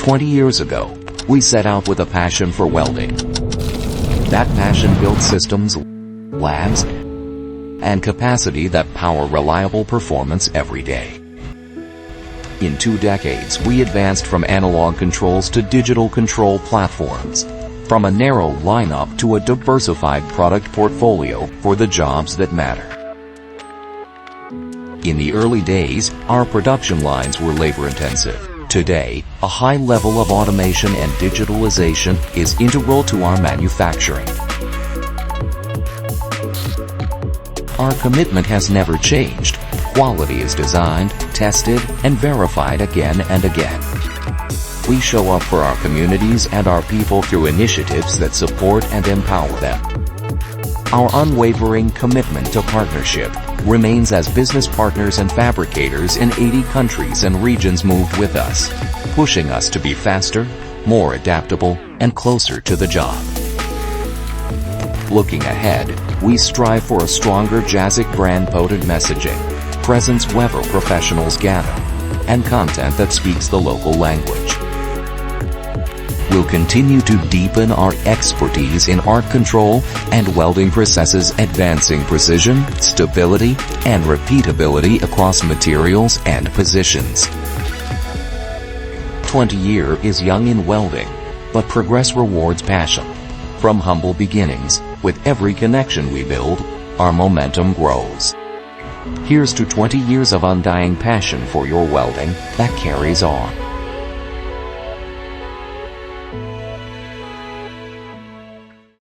20 years ago, we set out with a passion for welding. That passion built systems, labs, and capacity that power reliable performance every day. In 2 decades, we advanced from analog controls to digital control platforms, from a narrow lineup to a diversified product portfolio for the jobs that matter. In the early days, our production lines were labor-intensive. Today, a high level of automation and digitalization is integral to our manufacturing. Our commitment has never changed. Quality is designed, tested, and verified again and again. We show up for our communities and our people through initiatives that support and empower them. Our unwavering commitment to partnership remains as business partners and fabricators in 80 countries and regions moved with us, pushing us to be faster, more adaptable, and closer to the job. Looking ahead, we strive for a stronger JASIC brand potent messaging, presence wherever professionals gather, and content that speaks the local language. We'll continue to deepen our expertise in arc control and welding processes, advancing precision, stability, and repeatability across materials and positions. 20 years is young in welding, but progress rewards passion. From humble beginnings, with every connection we build, our momentum grows. Here's to 20 years of undying passion for your welding that carries on.